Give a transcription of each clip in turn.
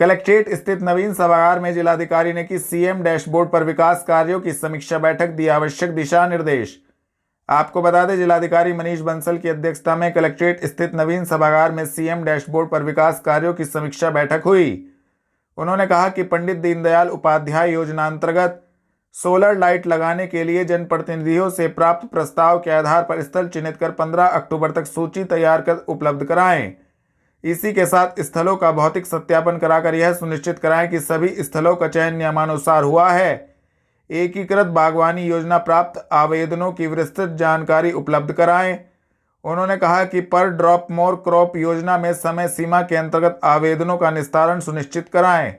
Collectorate स्थित नवीन सभागार में जिलाधिकारी ने की सीएम डैशबोर्ड पर विकास कार्यों की समीक्षा बैठक, दी आवश्यक दिशा निर्देश। आपको बता दें, जिलाधिकारी मनीष बंसल की अध्यक्षता में कलेक्ट्रेट स्थित नवीन सभागार में सीएम डैशबोर्ड पर विकास कार्यों की समीक्षा बैठक हुई। उन्होंने कहा कि पंडित दीनदयाल उपाध्याय योजना अंतर्गत सोलर लाइट लगाने के लिए जनप्रतिनिधियों से प्राप्त प्रस्ताव के आधार पर स्थल चिन्हित कर 15 अक्टूबर तक सूची तैयार कर उपलब्ध कराएं। इसी के साथ स्थलों का भौतिक सत्यापन कराकर यह सुनिश्चित कराएं कि सभी स्थलों का चयन नियमानुसार हुआ है। एकीकृत बागवानी योजना प्राप्त आवेदनों की विस्तृत जानकारी उपलब्ध कराएं। उन्होंने कहा कि पर ड्रॉप मोर क्रॉप योजना में समय सीमा के अंतर्गत आवेदनों का निस्तारण सुनिश्चित कराएं।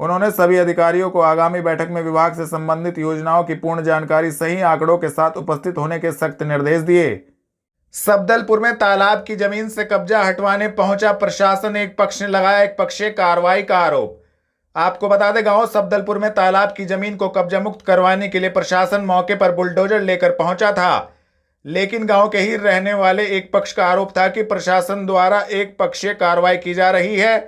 उन्होंने सभी अधिकारियों को आगामी बैठक में विभाग से संबंधित योजनाओं की पूर्ण जानकारी सही आंकड़ों के साथ उपस्थित होने के सख्त निर्देश दिए। सफदलपुर में तालाब की जमीन से कब्जा हटवाने पहुंचा प्रशासन, एक पक्ष ने लगाया एक पक्षीय कार्रवाई का आरोप। आपको बता दें, गांव सफदलपुर में तालाब की जमीन को कब्जा मुक्त करवाने के लिए प्रशासन मौके पर बुलडोजर लेकर पहुंचा था, लेकिन गांव के ही रहने वाले एक पक्ष का आरोप था कि प्रशासन द्वारा एक पक्षीय कार्रवाई की जा रही है।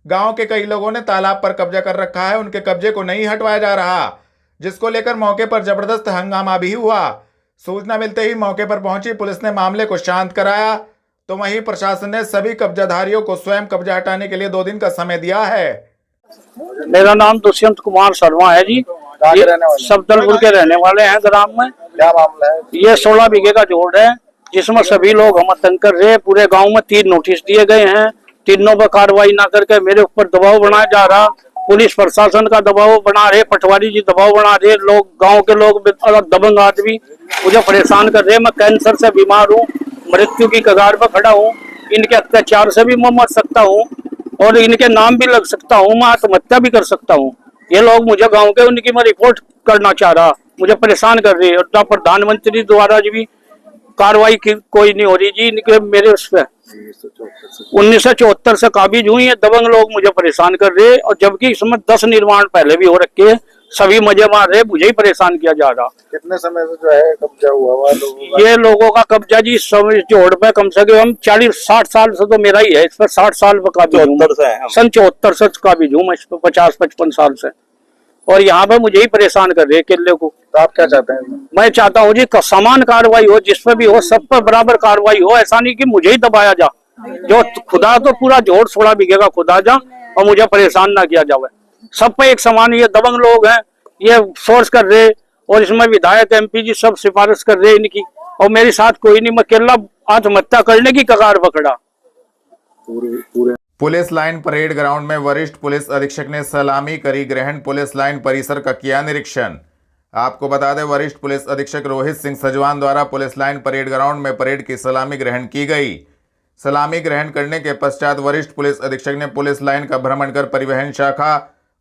गांव के कई लोगों ने तालाब पर कब्जा कर रखा है, उनके कब्जे को नहीं हटवाया जा रहा, जिसको लेकर मौके पर जबरदस्त हंगामा भी हुआ। सूचना मिलते ही मौके पर पहुंची पुलिस ने मामले को शांत कराया, तो वहीं प्रशासन ने सभी कब्जाधारियों को स्वयं कब्जा हटाने के लिए 2 दिन का समय दिया है। मेरा नाम दुष्यंत कुमार शर्मा है जी। सफदलपुर के रहने वाले हैं। ग्राम में क्या मामला है? ये 16 बीघे का जोड़ है, जिसमें सभी लोग हम तंग कर रहे हैं। पूरे गांव में 3 नोटिस दिए गए हैं, तीनों पर कार्रवाई ना करके मेरे ऊपर दबाव बनाया जा रहा। पुलिस प्रशासन का दबाव बना रहे, पटवारी जी दबाव बना रहे, लोग गांव के लोग और दबंग आदमी मुझे परेशान कर रहे। मैं कैंसर से बीमार हूँ, मृत्यु की कगार पर खड़ा हूँ। इनके अत्याचार से भी मैं मर सकता हूँ और इनके नाम भी लग सकता हूँ, मैं आत्महत्या भी कर सकता हूँ। ये लोग मुझे गांव के उनकी मैं रिपोर्ट करना चाह रहा, मुझे परेशान कर रही है। और प्रधानमंत्री द्वारा भी कार्रवाई की कोई नहीं हो रही जी। इनके मेरे उस पर 1974 से काबिज हुई है। दबंग लोग मुझे परेशान कर रहे हैं, और जबकि इसमें 10 निर्माण पहले भी हो रखे हैं, सभी मजे मार रहे, मुझे ही परेशान किया जा रहा। कितने समय से जो है कब्जा हुआ ये लोगों का कब्जा जी जोड़ पे कम से कम 40-60 साल से तो मेरा ही है। इस पर 60 साल काबिज हूँ, सन 74 से काबिज हूँ मैं इस पर, 50-55 साल से। और यहाँ पे मुझे ही परेशान कर रहे हैं किले को। तो आप क्या चाहते हैं? मैं चाहता हूँ जी समान कार्रवाई हो, जिस पे भी हो सब पर बराबर कार्रवाई हो। ऐसा नहीं कि मुझे ही दबाया जा, जो खुदा तो पूरा जोड़ 16 बीघे का खुदा जा और मुझे परेशान ना किया जाए। सब पे एक समान। ये दबंग लोग हैं, ये फोर्स कर रहे, और इसमें विधायक MP जी सब सिफारिश कर रहे इनकी, और मेरे साथ कोई नहीं। मैं अकेला आत्महत्या करने की कगार पकड़ा। पुलिस लाइन परेड ग्राउंड में वरिष्ठ पुलिस अधीक्षक ने सलामी करी ग्रहण, पुलिस लाइन परिसर का किया निरीक्षण। आपको बता दें, वरिष्ठ पुलिस अधीक्षक रोहित सिंह सजवान द्वारा पुलिस लाइन परेड ग्राउंड में परेड की सलामी ग्रहण की गई। सलामी ग्रहण करने के पश्चात वरिष्ठ पुलिस अधीक्षक ने पुलिस लाइन का भ्रमण कर परिवहन शाखा,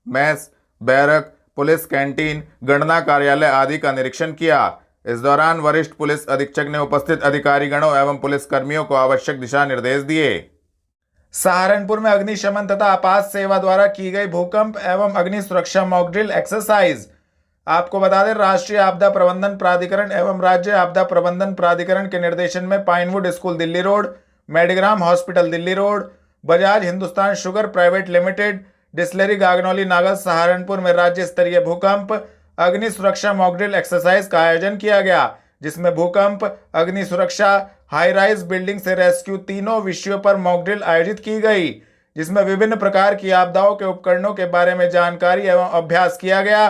मैस, बैरक, पुलिस कैंटीन, गणना कार्यालय आदि का निरीक्षण किया। इस दौरान वरिष्ठ पुलिस अधीक्षक ने उपस्थित अधिकारीगणों एवं पुलिस कर्मियों को आवश्यक दिशा निर्देश दिए। सहारनपुर में अग्निशमन तथा आपात सेवा द्वारा की गई भूकंप एवं अग्नि सुरक्षा मॉक ड्रिल एक्सरसाइज। आपको बता दें, राष्ट्रीय आपदा प्रबंधन प्राधिकरण एवं राज्य आपदा प्रबंधन प्राधिकरण के निर्देशन में Pinewood school Delhi road, Medigram hospital Delhi road, Bajaj Hindustan sugar private limited, distillery Gagnauli Nagal Saharanpur में राज्य स्तरीय भूकंप अग्नि सुरक्षा मॉक ड्रिल एक्सरसाइज का आयोजन किया गया, जिसमें भूकंप, अग्नि सुरक्षा, हाई राइज बिल्डिंग से रेस्क्यू तीनों विषयों पर मॉक ड्रिल आयोजित की गई, जिसमें विभिन्न प्रकार की आपदाओं के उपकरणों के बारे में जानकारी एवं अभ्यास किया गया।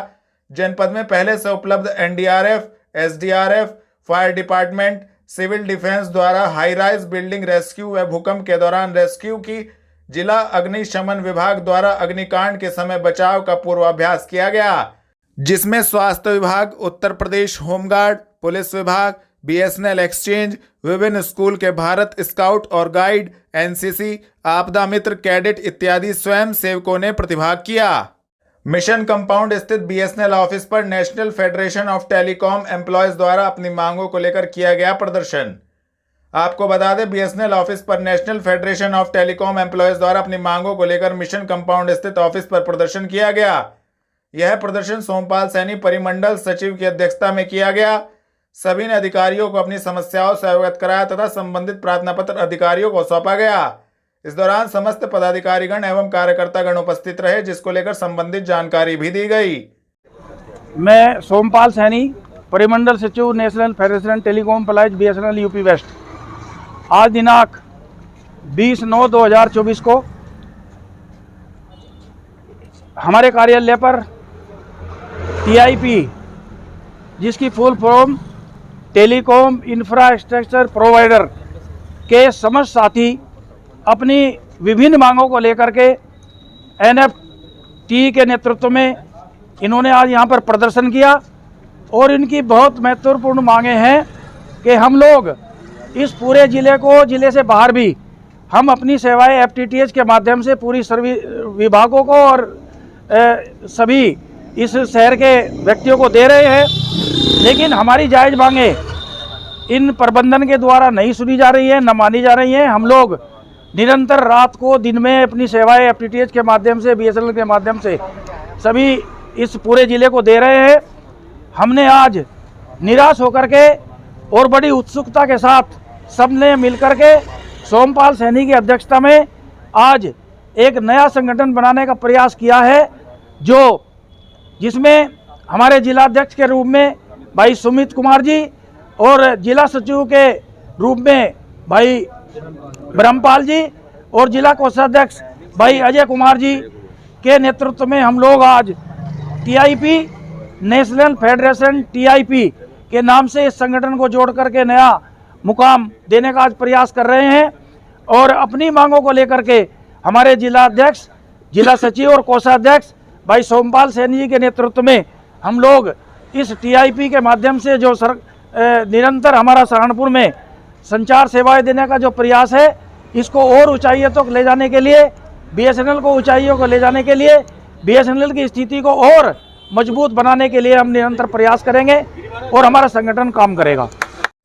जनपद में पहले से उपलब्ध NDRF, SDRF, fire department, civil defence द्वारा हाई राइज बिल्डिंग रेस्क्यू व भूकंप के दौरान रेस्क्यू की जिला अग्निशमन विभाग द्वारा अग्निकांड के समय बचाव का पूर्वाभ्यास किया गया, जिसमें स्वास्थ्य विभाग, उत्तर प्रदेश होमगार्ड, पुलिस विभाग, BSNL एक्सचेंज, विभिन्न स्कूल के भारत स्काउट और गाइड, NCC, आपदा मित्र कैडेट इत्यादि स्वयं सेवकों ने प्रतिभाग किया। मिशन कंपाउंड स्थित BSNL ऑफिस पर national federation of telecom employees द्वारा अपनी मांगों को लेकर किया गया प्रदर्शन। आपको बता दें, BSNL ऑफिस पर national federation of telecom employees द्वारा अपनी मांगों को लेकर मिशन कंपाउंड स्थित ऑफिस पर प्रदर्शन किया गया। यह प्रदर्शन सोमपाल सैनी परिमंडल सचिव की अध्यक्षता में किया गया। सभी ने अधिकारियों को अपनी समस्याओं से अवगत कराया तथा संबंधित प्रार्थना पत्र अधिकारियों को सौंपा गया। इस दौरान समस्त पदाधिकारीगण एवं कार्यकर्तागण उपस्थित रहे, जिसको लेकर संबंधित जानकारी भी दी गई। मैं सोमपाल सैनी, परिमंडल सचिव, national federation telecom employees, BSNL UP west. आज दिनांक 20/9/2024 को हमारे कार्यालय पर TIP, जिसकी full form telecom infrastructure provider के समस्त साथी अपनी विभिन्न मांगों को लेकर के NFT के नेतृत्व में इन्होंने आज यहाँ पर प्रदर्शन किया और इनकी बहुत महत्वपूर्ण मांगे हैं कि हम लोग इस पूरे ज़िले को, ज़िले से बाहर भी हम अपनी सेवाएं FTTH के माध्यम से पूरी सर्विस विभागों को और सभी इस शहर के व्यक्तियों को दे रहे हैं, लेकिन हमारी जायज़ मांगे इन प्रबंधन के द्वारा नहीं सुनी जा रही है, न मानी जा रही हैं। हम लोग निरंतर रात को दिन में अपनी सेवाएं FTTH के माध्यम से, BSNL के माध्यम से सभी इस पूरे ज़िले को दे रहे हैं। हमने आज निराश होकर के और बड़ी उत्सुकता के साथ सबने मिलकर के सोमपाल सैनी की अध्यक्षता में आज एक नया संगठन बनाने का प्रयास किया है, जिसमें हमारे जिलाध्यक्ष के रूप में भाई सुमित कुमार जी और जिला सचिव के रूप में भाई ब्रह्मपाल जी और जिला कोषाध्यक्ष भाई अजय कुमार जी के नेतृत्व में हम लोग आज TIP, नेशनल फेडरेशन TIP के नाम से इस संगठन को जोड़ करके नया मुकाम देने का आज प्रयास कर रहे हैं। और अपनी मांगों को लेकर के हमारे जिला अध्यक्ष, जिला सचिव और कोषाध्यक्ष भाई सोमपाल सैनी जी के नेतृत्व में हम लोग इस TIP के माध्यम से जो निरंतर हमारा सहारनपुर में संचार सेवाएं देने का जो प्रयास है, इसको और ऊंचाइयों तक ले जाने के लिए, BSNL को ऊंचाइयों को ले जाने के लिए, BSNL की स्थिति को और मजबूत बनाने के लिए हम निरंतर प्रयास करेंगे और हमारा संगठन काम करेगा।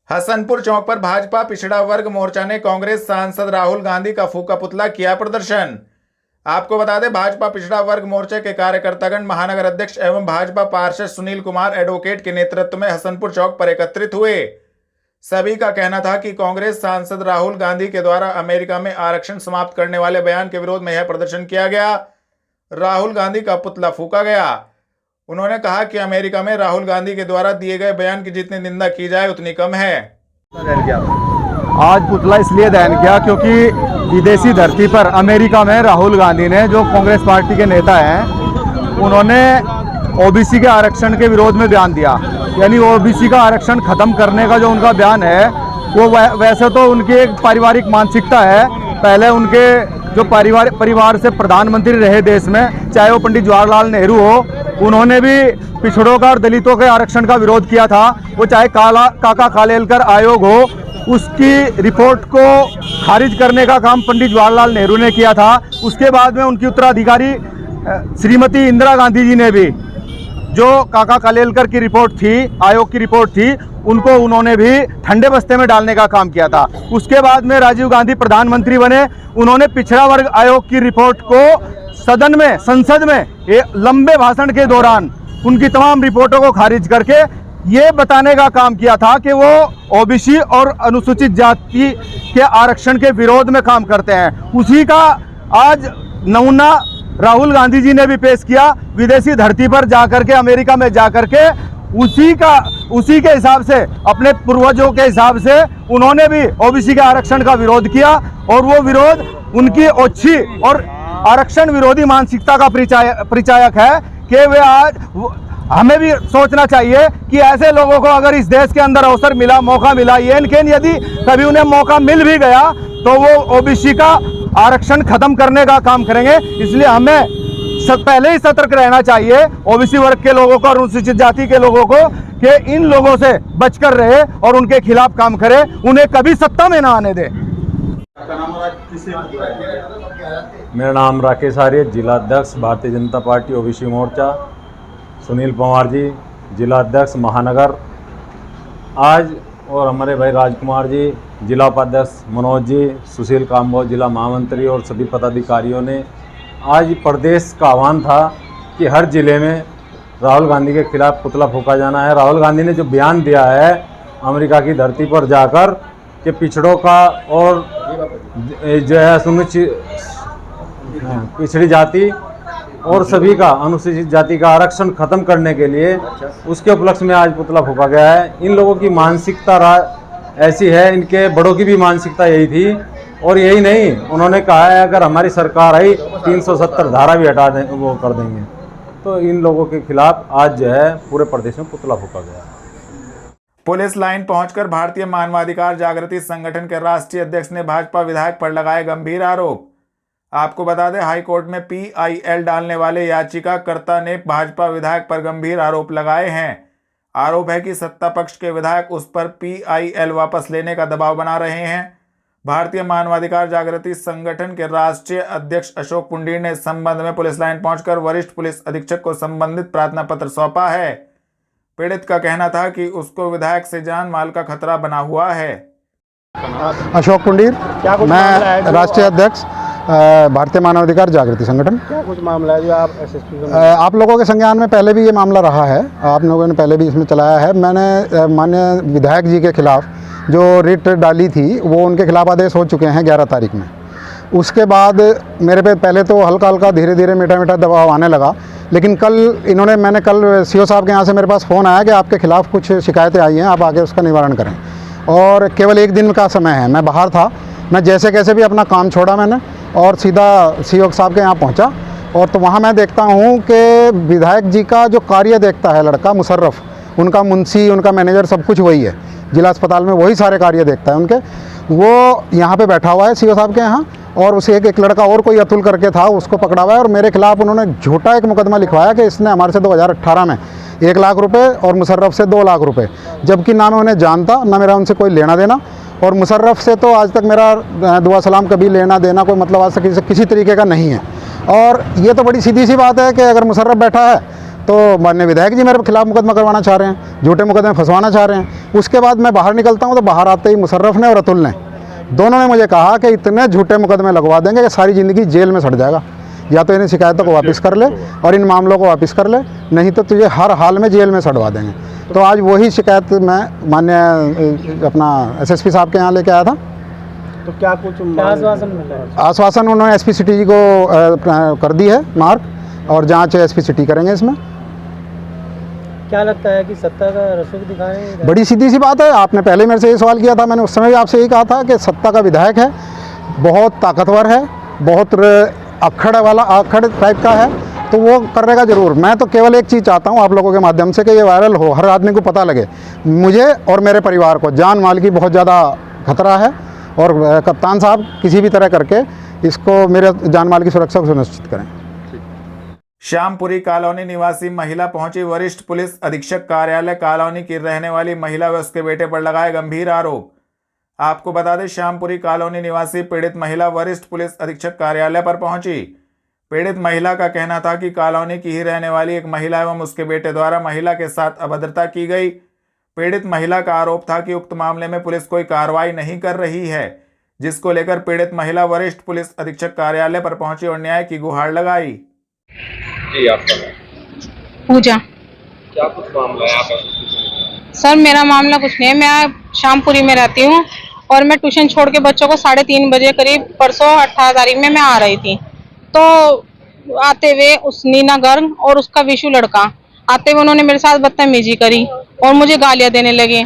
हसनपुर चौक पर भाजपा पिछड़ा वर्ग मोर्चा ने कांग्रेस सांसद राहुल गांधी का फूका पुतला किया प्रदर्शन। आपको बता दें, भाजपा पिछड़ा वर्ग मोर्चे के कार्यकर्तागण महानगर अध्यक्ष एवं भाजपा पार्षद सुनील कुमार एडवोकेट के नेतृत्व में हसनपुर चौक पर एकत्रित हुए। सभी का कहना था कि कांग्रेस सांसद राहुल गांधी के द्वारा अमेरिका में आरक्षण समाप्त करने वाले बयान के विरोध में यह प्रदर्शन किया गया। राहुल गांधी का पुतला फूका गया। उन्होंने कहा कि अमेरिका में राहुल गांधी के द्वारा दिए गए बयान की जितनी निंदा की जाए उतनी कम है। आज पुतला इसलिए दहन किया क्योंकि विदेशी धरती पर अमेरिका में राहुल गांधी ने, जो कांग्रेस पार्टी के नेता हैं, उन्होंने OBC के आरक्षण के विरोध में बयान दिया। यानी OBC का आरक्षण खत्म करने का जो उनका बयान है, वो वैसे तो उनकी एक पारिवारिक मानसिकता है। पहले उनके जो परिवार से प्रधानमंत्री रहे देश में, चाहे वो पंडित जवाहरलाल नेहरू हो, उन्होंने भी पिछड़ों का और दलितों के आरक्षण का विरोध किया था। वो चाहे काका कालेलकर आयोग हो, उसकी रिपोर्ट को खारिज करने का काम पंडित जवाहरलाल नेहरू ने किया था। उसके बाद में उनकी उत्तराधिकारी श्रीमती इंदिरा गांधी जी ने भी, जो काका कालेलकर की रिपोर्ट थी, आयोग की रिपोर्ट थी, उनको उन्होंने भी ठंडे बस्ते में डालने का काम किया था। उसके बाद में राजीव गांधी प्रधानमंत्री बने, उन्होंने पिछड़ा वर्ग आयोग की रिपोर्ट को सदन में, संसद में एक लंबे भाषण के दौरान उनकी तमाम रिपोर्टों को खारिज करके ये बताने का काम किया था कि वो OBC और अनुसूचित जाति के आरक्षण के विरोध में काम करते हैं। उसी का आज नमूना राहुल गांधी जी ने भी पेश किया। विदेशी धरती पर जाकर के, अमेरिका में जाकर के उसी के हिसाब से, अपने पूर्वजों के हिसाब से उन्होंने भी OBC के आरक्षण का विरोध किया। और वो विरोध उनकी ओछी और आरक्षण विरोधी मानसिकता का परिचायक है कि वे आज, हमें भी सोचना चाहिए कि ऐसे लोगों को अगर इस देश के अंदर अवसर मिला, मौका मिला, यदि कभी उन्हें मौका मिल भी गया तो वो OBC का आरक्षण खत्म करने का काम करेंगे। इसलिए हमें पहले ही सतर्क रहना चाहिए OBC वर्ग के लोगों को और अनुसूचित जाति के लोगों को कि इन लोगों से बचकर रहे और उनके खिलाफ काम करे, उन्हें कभी सत्ता में ना आने दे। मेरा नाम राकेश आर्य, जिला अध्यक्ष भारतीय जनता पार्टी OBC मोर्चा। सुनील पवार जी, जिला अध्यक्ष महानगर। आज और हमारे भाई राजकुमार जी, जिला उपाध्यक्ष मनोज जी, सुशील काम्बोज जिला महामंत्री और सभी पदाधिकारियों ने आज प्रदेश का आह्वान था कि हर जिले में राहुल गांधी के खिलाफ पुतला फूका जाना है। राहुल गांधी ने जो बयान दिया है अमेरिका की धरती पर जाकर कि पिछड़ों का और जो है पिछड़ी जाति और सभी का अनुसूचित जाति का आरक्षण खत्म करने के लिए उसके उपलक्ष्य में आज पुतला फूंका गया है। इन लोगों की मानसिकता ऐसी है, इनके बड़ों की भी मानसिकता यही थी। और यही नहीं, उन्होंने कहा है अगर हमारी सरकार आई 370 धारा भी हटा दें, वो कर देंगे। तो इन लोगों के खिलाफ आज जो है पूरे प्रदेश में पुतला फूंका गया। पुलिस लाइन पहुंचकर भारतीय मानवाधिकार जागृति संगठन के राष्ट्रीय अध्यक्ष ने भाजपा विधायक पर लगाए गंभीर आरोप। आपको बता दें, हाईकोर्ट में PIL डालने वाले याचिकाकर्ता ने भाजपा विधायक पर गंभीर आरोप लगाए हैं। आरोप है कि सत्ता पक्ष के विधायक उस पर PIL वापस लेने का दबाव बना रहे हैं। भारतीय मानवाधिकार जागृति संगठन के राष्ट्रीय अध्यक्ष अशोक पुंडीर ने इस संबंध में पुलिस लाइन पहुंचकर वरिष्ठ पुलिस अधीक्षक को संबंधित प्रार्थना पत्र सौंपा है। पीड़ित का कहना था कि उसको विधायक से जान माल का खतरा बना हुआ है। अशोक पुंडीर, मैं राष्ट्रीय अध्यक्ष भारतीय मानवाधिकार जागृति संगठन। क्या कुछ मामला है जो आप SSP आप लोगों के संज्ञान में पहले भी ये मामला रहा है, आप लोगों ने पहले भी इसमें चलाया है। मैंने माननीय विधायक जी के खिलाफ जो रिट डाली थी वो उनके खिलाफ आदेश हो चुके हैं 11 तारीख में। उसके बाद मेरे पे पहले तो हल्का हल्का धीरे धीरे मीठा मीठा दबाव आने लगा, लेकिन मैंने कल CO साहब के यहाँ से मेरे पास फ़ोन आया कि आपके खिलाफ़ कुछ शिकायतें आई हैं, आप आगे उसका निवारण करें। और केवल 1 दिन का समय है, मैं बाहर था, मैं जैसे कैसे भी अपना काम छोड़ा मैंने और सीधा CO साहब के यहाँ पहुँचा। और तो वहाँ मैं देखता हूँ कि विधायक जी का जो कार्य देखता है लड़का मुशर्रफ, उनका मुंशी, उनका मैनेजर, सब कुछ वही है, जिला अस्पताल में वही सारे कार्य देखता है उनके। वो यहाँ पे बैठा हुआ है CO साहब के यहाँ, और उसे एक लड़का और कोई अतुल करके था, उसको पकड़ा हुआ है। और मेरे खिलाफ उन्होंने झूठा एक मुकदमा लिखवाया कि इसने हमारे से 2018 में 1 लाख रुपए और मुशर्रफ से 2 लाख रुपए, जबकि ना मैं उन्हें जानता, ना मेरा उनसे कोई लेना देना। और मुशर्रफ से तो आज तक मेरा दुआ सलाम कभी लेना देना कोई मतलब आज तक किसी तरीके का नहीं है। और ये तो बड़ी सीधी सी बात है कि अगर मुशर्रफ बैठा है तो माननीय विधायक जी मेरे खिलाफ मुकदमा करवाना चाह रहे हैं, झूठे मुकदमे फंसवाना चाह रहे हैं। उसके बाद मैं बाहर निकलता हूँ तो बाहर आते ही मुशर्रफ ने और अतुल ने दोनों ने मुझे कहा कि इतने झूठे मुकदमे लगवा देंगे कि सारी ज़िंदगी जेल में सड़ जाएगा, या तो इन शिकायतों को वापस कर ले और इन मामलों को वापस कर ले, नहीं तो तुझे हर हाल में जेल में सड़वा देंगे। तो आज वही शिकायत मैं माननीय अपना SSP साहब के यहाँ लेके आया था। तो क्या कुछ आश्वासन मिला है? आश्वासन उन्होंने SP सिटी जी को कर दी है मार्क, और जाँच SP सिटी करेंगे इसमें। क्या लगता है कि सत्ता का रसूख दिखाएं? बड़ी सीधी सी बात है, आपने पहले मेरे से ये सवाल किया था, मैंने उस समय भी आपसे यही कहा था कि सत्ता का विधायक है, बहुत ताकतवर है, बहुत अक्खड़ टाइप का है, तो वो करेगा ज़रूर। मैं तो केवल एक चीज़ चाहता हूँ आप लोगों के माध्यम से कि ये वायरल हो, हर आदमी को पता लगे। मुझे और मेरे परिवार को जान माल की बहुत ज़्यादा खतरा है, और कप्तान साहब किसी भी तरह करके इसको मेरे जान माल की सुरक्षा को सुनिश्चित करें। श्यामपुरी कॉलोनी निवासी महिला पहुंची वरिष्ठ पुलिस अधीक्षक कार्यालय। कॉलोनी की रहने वाली महिला व उसके बेटे पर लगाए गंभीर आरोप। आपको बता दें, श्यामपुरी कॉलोनी निवासी पीड़ित महिला वरिष्ठ पुलिस अधीक्षक कार्यालय पर पहुंची। पीड़ित महिला का कहना था कि कॉलोनी की ही रहने वाली एक महिला एवं उसके बेटे द्वारा महिला के साथ अभद्रता की गई। पीड़ित महिला का आरोप था कि उक्त मामले में पुलिस कोई कार्रवाई नहीं कर रही है, जिसको लेकर पीड़ित महिला वरिष्ठ पुलिस अधीक्षक कार्यालय पर पहुंची और न्याय की गुहार लगाई। जी, आपका पूजा। क्या कुछ मामला है? आप सर मेरा मामला कुछ नहीं है, मैं श्यामपुरी में रहती हूँ और मैं ट्यूशन छोड़ के बच्चों को 3:30 बजे करीब परसों 18 तारीख में मैं आ रही थी। तो आते हुए उस नीना गर्ग और उसका विशु लड़का आते हुए उन्होंने मेरे साथ बदतमीजी करी और मुझे गालियां देने लगे।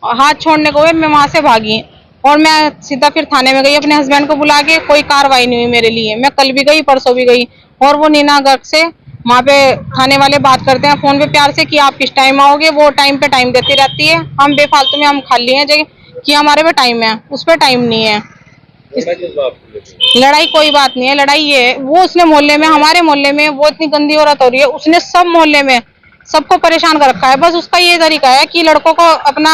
हाथ छोड़ने को हुए, मैं वहां से भागी और मैं सीधा फिर थाने में गई अपने हस्बैंड को बुला के। कोई कार्रवाई नहीं हुई मेरे लिए। मैं कल भी गई, परसों भी गई, और वो नीना गर्ग से वहाँ पे थाने वाले बात करते हैं फोन पे प्यार से कि आप किस टाइम आओगे। वो टाइम पे टाइम देती रहती है। हम बेफालतू में हम खाली हैं जगह कि हमारे पे टाइम है, उस पर टाइम नहीं है। लड़ाई कोई बात नहीं है, लड़ाई ये है वो उसने मोहल्ले में, हमारे मोहल्ले में वो इतनी गंदी औरत हो रही है, उसने सब मोहल्ले में सबको परेशान कर रखा है। बस उसका ये तरीका है कि लड़कों को अपना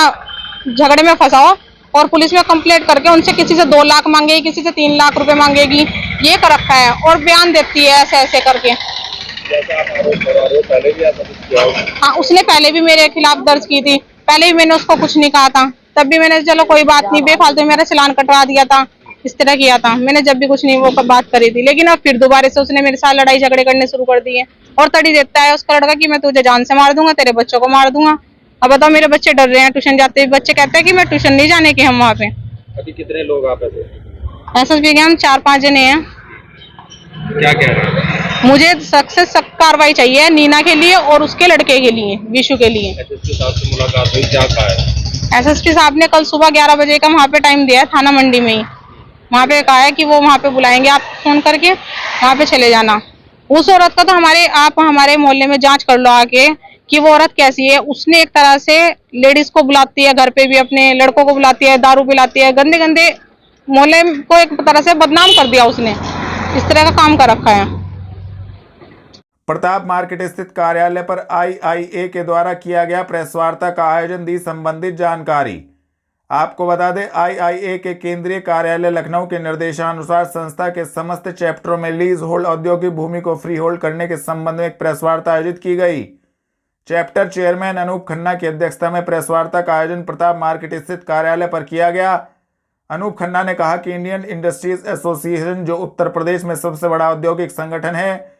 झगड़े में फंसाओ और पुलिस में कंप्लेंट करके उनसे किसी से 2 लाख मांगेगी, किसी से 3 लाख रुपए मांगेगी, ये कर रखा है। और बयान देती है ऐसे ऐसे करके। हाँ, उसने पहले भी मेरे खिलाफ दर्ज की थी, पहले भी मैंने उसको कुछ नहीं कहा था, तब भी मैंने चलो कोई बात नहीं, बेफालतू मेरा चालान कटवा दिया था, इस तरह किया था मैंने जब भी कुछ नहीं वो बात करी थी। लेकिन अब फिर दोबारा से उसने मेरे साथ लड़ाई झगड़े करने शुरू कर दिए और तड़ी देता है उसका लड़का कि मैं तुझे जान से मार दूंगा, तेरे बच्चों को मार दूंगा। अब बताओ, मेरे बच्चे डर रहे हैं ट्यूशन जाते, बच्चे कहते हैं कि मैं ट्यूशन नहीं जाने के हम वहाँ पे। अभी कितने लोग आप ऐसे? एसएसपी के हम 4-5 जने हैं। क्या कह रहे हैं? मुझे सख्त से सख्त कार्रवाई चाहिए नीना के लिए और उसके लड़के के लिए, विशु के लिए। एसएसपी साहब से मुलाकात हुई, क्या कहा है? एसएसपी साहब ने कल सुबह 11 बजे का वहाँ पे टाइम दिया है, थाना मंडी में ही। वहाँ पे कहा है कि वो वहाँ पे बुलाएंगे, आप फोन करके वहाँ पे चले जाना। उस औरत का तो आप हमारे मोहल्ले में जांच कर लो आके कि वो औरत कैसी है। उसने एक तरह से लेडीज को बुलाती है, घर पे भी अपने लड़कों को बुलाती है, दारू पिलाती है, गंदे गंदे मोहल्ले को एक तरह से बदनाम कर दिया उसने। इस तरह का काम कर रखा है। प्रताप मार्केट स्थित कार्यालय पर आईआईए के द्वारा किया गया प्रेस वार्ता का आयोजन, दी संबंधित जानकारी। आपको बता दें, आईआईए के केंद्रीय कार्यालय लखनऊ के निर्देशानुसार संस्था के समस्त चैप्टरों में लीज होल्ड औद्योगिक भूमि को फ्री होल्ड करने के संबंध में एक प्रेस वार्ता आयोजित की गई। चैप्टर चेयरमैन अनूप खन्ना की अध्यक्षता में प्रेस वार्ता का आयोजन प्रताप मार्केट स्थित कार्यालय पर किया गया। अनूप खन्ना ने कहा कि इंडियन इंडस्ट्रीज एसोसिएशन, जो उत्तर प्रदेश में सबसे बड़ा औद्योगिक संगठन है,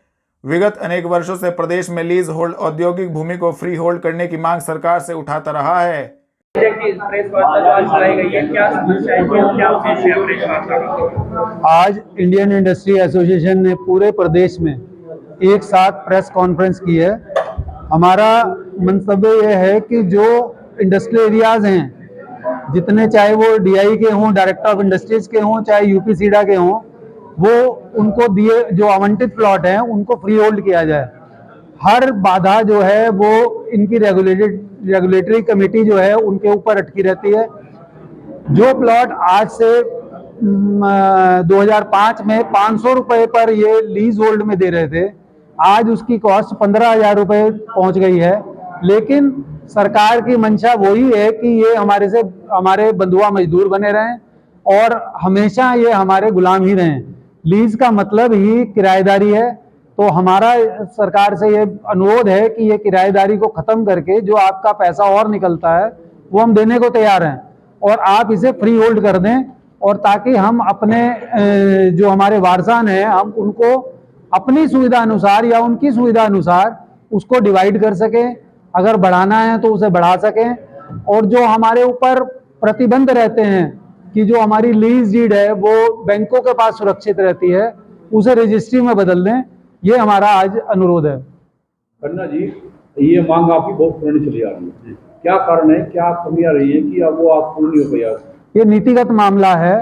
विगत अनेक वर्षों से प्रदेश में लीज होल्ड औद्योगिक भूमि को फ्री होल्ड करने की मांग सरकार से उठाता रहा है। आज इंडियन इंडस्ट्री एसोसिएशन ने पूरे प्रदेश में एक साथ प्रेस कॉन्फ्रेंस की है। हमारा मंतव्य यह है कि जो इंडस्ट्रियल एरियाज हैं, जितने चाहे वो डीआई के हों, डायरेक्टर ऑफ इंडस्ट्रीज के हों, चाहे यूपी सीडा के हों, वो उनको दिए जो आवंटित प्लॉट हैं उनको फ्री होल्ड किया जाए। हर बाधा जो है वो इनकी रेगुलेटरी कमेटी जो है उनके ऊपर अटकी रहती है। जो प्लॉट आज से 2005 में 500 रुपए पर ये लीज होल्ड में दे रहे थे, आज उसकी कॉस्ट 15,000 रुपए पहुंच गई है। लेकिन सरकार की मंशा वही है कि ये हमारे बंधुआ मजदूर बने रहें और हमेशा ये हमारे गुलाम ही रहें। लीज का मतलब ही किराएदारी है। तो हमारा सरकार से ये अनुरोध है कि ये किराएदारी को खत्म करके जो आपका पैसा और निकलता है वो हम देने को तैयार हैं और आप इसे फ्री होल्ड कर दें, और ताकि हम अपने जो हमारे वारसान हैं हम उनको अपनी सुविधा अनुसार या उनकी सुविधा अनुसार उसको डिवाइड कर सकें। अगर बढ़ाना है तो उसे बढ़ा सकें, और जो हमारे ऊपर प्रतिबंध रहते हैं कि जो हमारी लीज डीड है वो बैंकों के पास सुरक्षित रहती है, उसे रजिस्ट्री में बदल दें। ये हमारा आज अनुरोध है। खन्ना जी, ये मांग आपकी बहुत पुरानी चली आ रही है, क्या कारण है, क्या कमियां रही है कि अब वो आप पूर्ण नहीं हो पाया? ये नीतिगत मामला है।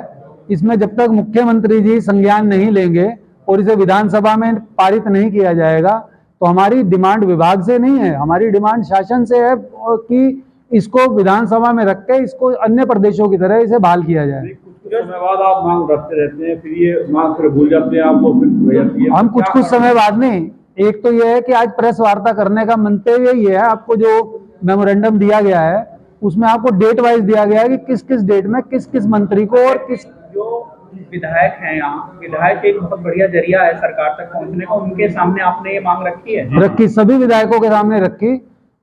इसमें जब तक मुख्यमंत्री जी संज्ञान नहीं लेंगे और इसे विधानसभा में पारित नहीं किया जाएगा तो हमारी डिमांड विभाग से नहीं है, हमारी डिमांड शासन से है कि इसको विधानसभा में रख के इसको अन्य प्रदेशों की तरह इसे बहाल किया जाए। कुछ समय बाद आप मांग रखते रहते हैं, फिर ये मांग फिर भूल जाते हैं आपको, फिर हम कुछ समय बाद नहीं। एक तो यह है कि आज प्रेस वार्ता करने का मंतव्य यही है, आपको जो मेमोरेंडम दिया गया है उसमें आपको डेट वाइज दिया गया है कि किस किस डेट में किस किस मंत्री को और किस जो विधायक हैं, यहाँ विधायक एक बहुत बढ़िया जरिया है सरकार तक पहुंचने का, उनके सामने आपने ये मांग रखी है? रखी, सभी विधायकों के सामने रखी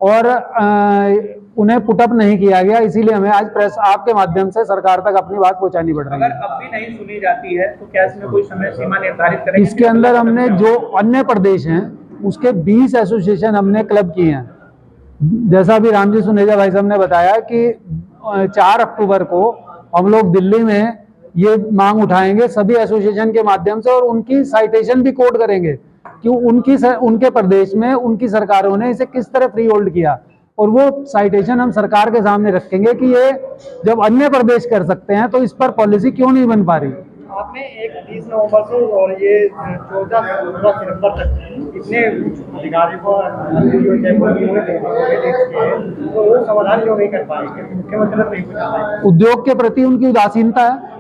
और उन्हें पुटअप नहीं किया गया। इसीलिए हमें आज प्रेस आपके माध्यम से सरकार तक अपनी बात पहुंचानी पड़ रही है। अगर अब भी नहीं सुनी जाती है तो क्या इसमें कोई समय सीमा निर्धारित करेंगे? इसके अंदर हमने जो अन्य प्रदेश हैं उसके 20 एसोसिएशन हमने क्लब किए हैं। जैसा अभी रामजी सुनेजा भाई साहब ने बताया कि 4 अक्टूबर को हम लोग दिल्ली में ये मांग उठाएंगे सभी एसोसिएशन के माध्यम से, और उनकी साइटेशन भी कोट करेंगे कि उनके प्रदेश में उनकी सरकारों ने इसे किस तरह फ्री होल्ड किया, और वो साइटेशन हम सरकार के सामने रखेंगे कि ये जब अन्य प्रदेश कर सकते हैं तो इस पर पॉलिसी क्यों नहीं बन पा रही। आपने 30 नवंबर से और ये 14 सितंबर तक इतने अधिकारी को तो वो समाधान क्यों नहीं कर पाएंगे? मुख्यमंत्री नहीं कुछ पाएंगे? उद्योग के प्रति उनकी उदासीनता है।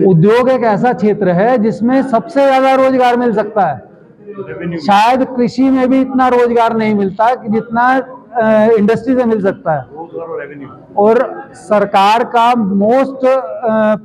उद्योग एक ऐसा क्षेत्र है जिसमें सबसे ज्यादा रोजगार मिल सकता है। शायद कृषि में भी इतना रोजगार नहीं मिलता कि जितना इंडस्ट्री से मिल सकता है, और सरकार का मोस्ट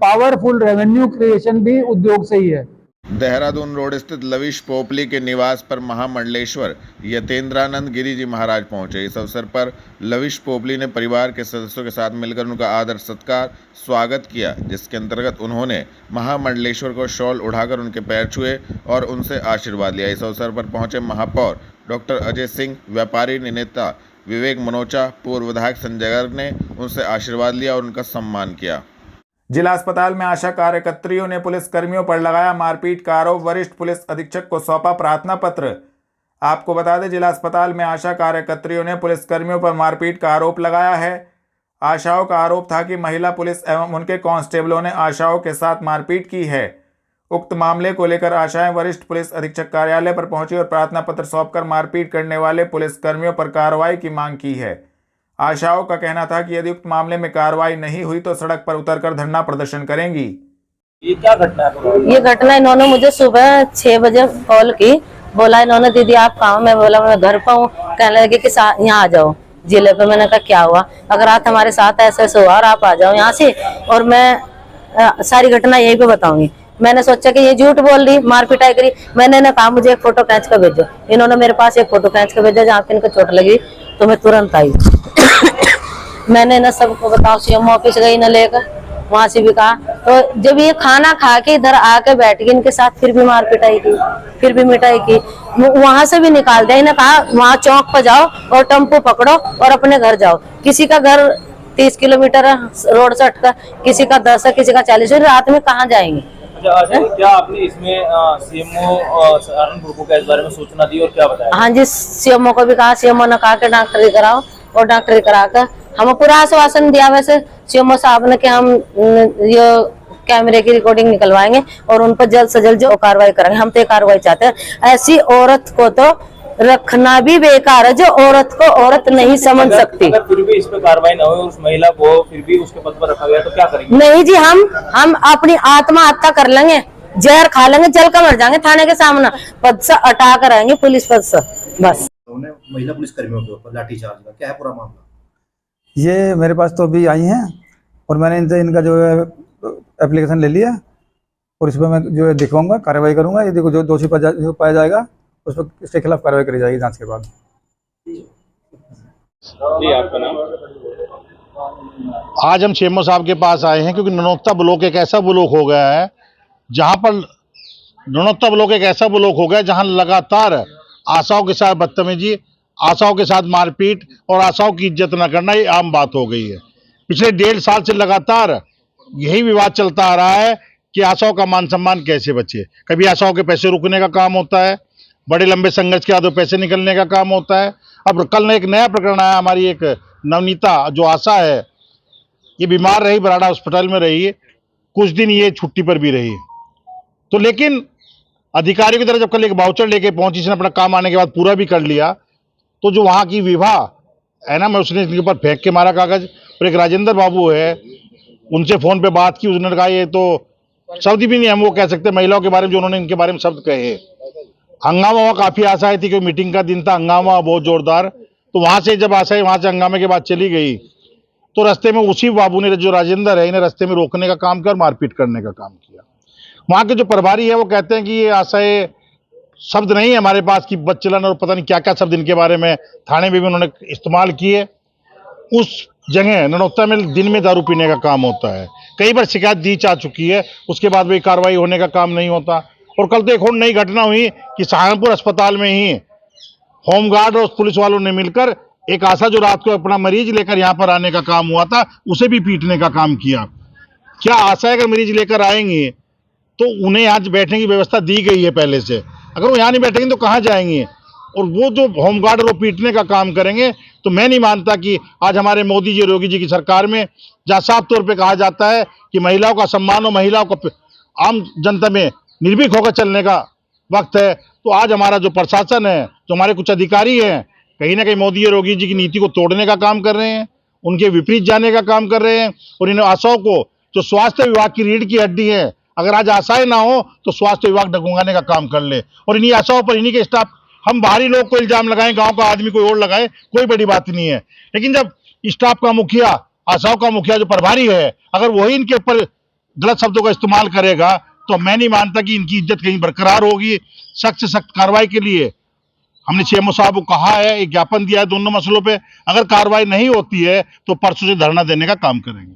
पावरफुल रेवेन्यू क्रिएशन भी उद्योग से ही है। देहरादून रोड स्थित लविश पोपली के निवास पर महामंडलेश्वर यतेंद्रानंद गिरी जी महाराज पहुंचे। इस अवसर पर लविश पोपली ने परिवार के सदस्यों के साथ मिलकर उनका आदर सत्कार स्वागत किया, जिसके अंतर्गत उन्होंने महामंडलेश्वर को शॉल उठाकर उनके पैर छुए और उनसे आशीर्वाद लिया। इस अवसर पर पहुंचे महापौर डॉक्टर अजय सिंह, व्यापारी नेता विवेक मनोचा, पूर्व विधायक संजय गर्ग ने उनसे आशीर्वाद लिया और उनका सम्मान किया। जिला अस्पताल में आशा कार्यकर्त्रियों ने पुलिस कर्मियों पर लगाया मारपीट का आरोप, वरिष्ठ पुलिस अधीक्षक को सौंपा प्रार्थना पत्र। आपको बता दें, जिला अस्पताल में आशा कार्यकर्त्रियों ने पुलिस कर्मियों पर मारपीट का आरोप लगाया है। आशाओं का आरोप था कि महिला पुलिस एवं उनके कांस्टेबलों ने आशाओं के साथ मारपीट की है। उक्त मामले को लेकर आशाएं वरिष्ठ पुलिस अधीक्षक कार्यालय पर पहुंची और प्रार्थना पत्र सौंपकर मारपीट करने वाले पुलिस कर्मियों पर कार्रवाई की मांग की है। आशाओं का कहना था कि यदि उक्त मामले में कार्रवाई नहीं हुई तो सड़क पर उतरकर धरना प्रदर्शन करेंगी। ये क्या घटना है? ये घटना इन्होंने मुझे सुबह 6 बजे कॉल की, बोला इन्होंने दीदी आप कहाँ? मैं बोला मैं घर पर हूँ। कहने लगे कि यहाँ आ जाओ जिले पे। मैंने कहा क्या हुआ? अगर आप हमारे साथ ऐसे हुआ और आप आ जाओ यहाँ से, और मैं सारी घटना यहीं पे बताऊंगी। मैंने सोचा कि ये झूठ बोल रही, मार पिटाई करी। मैंने ना कहा मुझे एक फोटो खींच कर भेजो। इन्होंने मेरे पास एक फोटो खींच कर भेजा जहाँ पे इनको चोट लगी, तो मैं तुरंत आई। मैंने ना सबको बताओ, सीएम ऑफिस गई ना लेकर, वहां से भी कहा। तो जब ये खाना खा के इधर आके बैठ गई इनके साथ, फिर भी मार पिटाई की, फिर भी मिटाई की। वहां से भी निकाल दिया। इन्हें कहा वहां चौक पर जाओ और टेम्पो पकड़ो और अपने घर जाओ। किसी का घर 30 किलोमीटर रोड से हटकर, किसी का 10 है, किसी का 40 है। रात में कहाँ जाएंगे? क्या आपने इसमें सीएमओ सहारनपुर को इस बारे में सूचना दी और क्या बताया? हाँ जी, सीएमओ को भी कहा। सीएमओ ने कहा कि डॉक्टरी कराओ, और डॉक्टरी कराकर हमें पूरा आश्वासन दिया वैसे सीएमओ साहब ने कि हम ये कैमरे की रिकॉर्डिंग निकलवाएंगे और उन पर जल्द से जल्द जो कार्रवाई करेंगे। हम तो कार्रवाई चाहते हैं। ऐसी औरत को तो रखना भी बेकार है जो औरत को औरत नहीं समझ सकती। अगर फिर भी इस पे कार्रवाई न हो, उस महिला को फिर भी उसके पद पर रखा गया तो क्या करेंगे? नहीं जी, हम अपनी आत्महत्या कर लेंगे, जहर खा लेंगे, जल कर मर जाएंगे थाने के सामने। पद से हटा कर आएंगे पुलिस पद से, बस। महिला पुलिस कर्मियों के ऊपर लाठीचार्ज का क्या है पूरा मामला? ये मेरे पास तो अभी आई हैं और मैंने इनसे इनका जो है एप्लीकेशन ले लिया, और इस पर मैं जो है दिखवाऊंगा, कार्रवाई करूंगा। यदि जो दोषी पाया जाएगा उस पर इसके खिलाफ कार्रवाई करी जाएगी जांच के बाद। जी, आपका नाम? आज हम सीएमओ साहब के पास आए हैं क्योंकि ननौत्ता ब्लॉक एक ऐसा ब्लॉक हो गया है जहां पर जहां लगातार आशाओं के साथ बदतमीजी, आशाओं के साथ मारपीट और आशाओं की इज्जत न करना ये आम बात हो गई है। पिछले 1.5 साल से लगातार यही विवाद चलता आ रहा है कि आशाओं का मान सम्मान कैसे बचे। कभी आशाओं के पैसे रुकने का काम होता है, बड़े लंबे संघर्ष के बाद पैसे निकलने का काम होता है। अब कल एक नया प्रकरण आया, हमारी एक नवनीता जो आशा है, ये बीमार रही, बराड़ा हॉस्पिटल में रही, कुछ दिन ये छुट्टी पर भी रही। तो लेकिन अधिकारियों की तरफ जब कल एक वाउचर लेके पहुंची, इसने अपना काम आने के बाद पूरा भी कर लिया, तो जो वहाँ की विवाह है ना, मैं उसने इनके ऊपर फेंक के मारा कागज। और एक राजेंद्र बाबू है, उनसे फ़ोन पे बात की, उसने कहा ये तो शब्द भी नहीं हम वो कह सकते महिलाओं के बारे में जो उन्होंने इनके बारे में शब्द कहे। हंगामा वहाँ काफ़ी आशा थी कि मीटिंग का दिन था, हंगामा बहुत जोरदार। तो वहाँ से जब आशा वहाँ से हंगामे के बाद चली गई, तो रास्ते में उसी बाबू ने, जो राजेंद्र है, इन्हें रास्ते में रोकने का काम किया और मारपीट करने का काम किया। वहाँ के जो प्रभारी है वो कहते हैं कि ये आशाएं शब्द नहीं है हमारे पास कि बदचलन और पता नहीं क्या क्या शब्द इनके बारे में थाने में भी उन्होंने इस्तेमाल किए। उस जगह ननौत्ता में दिन में दारू पीने का काम होता है, कई बार शिकायत दी जा चुकी है, उसके बाद भी कार्रवाई होने का काम नहीं होता। और कल तो एक और नई घटना हुई कि सहारनपुर अस्पताल में ही होमगार्ड और पुलिस वालों ने मिलकर एक आशा जो रात को अपना मरीज लेकर यहाँ पर आने का काम हुआ था, उसे भी पीटने का काम किया। क्या आशा है अगर मरीज लेकर आएंगे तो उन्हें आज बैठने की व्यवस्था दी गई है पहले से, अगर वो यहाँ नहीं बैठेंगे तो कहाँ जाएंगे? और वो जो होमगार्ड वो पीटने का काम करेंगे, तो मैं नहीं मानता कि आज हमारे मोदी जी, योगी जी की सरकार में, जहाँ साफ तौर पे कहा जाता है कि महिलाओं का सम्मान और महिलाओं को आम जनता में निर्भीक होकर चलने का वक्त है, तो आज हमारा जो प्रशासन है, जो हमारे कुछ अधिकारी हैं, कहीं ना कहीं मोदी और योगी जी की नीति को तोड़ने का काम कर रहे हैं, उनके विपरीत जाने का काम कर रहे हैं। और इन आशाओं को, जो स्वास्थ्य विभाग की रीढ़ की हड्डी है, अगर आज आशाएं ना हो तो स्वास्थ्य विभाग डगमगाने का काम कर ले। और इन्हीं आशाओं पर इन्हीं के स्टाफ, हम बाहरी लोग को इल्जाम लगाएं, गांव का आदमी कोई और लगाए, कोई बड़ी बात नहीं है, लेकिन जब स्टाफ का मुखिया, आशाओं का मुखिया जो प्रभारी है, अगर वही इनके ऊपर गलत शब्दों का इस्तेमाल करेगा, तो मैं नहीं मानता कि इनकी इज्जत कहीं बरकरार होगी। सख्त से सख्त कार्रवाई के लिए हमने सीएमओ साहब को कहा है, एक ज्ञापन दिया है दोनों मसलों पे। अगर कार्रवाई नहीं होती है तो परसों से धरना देने का काम करेंगे।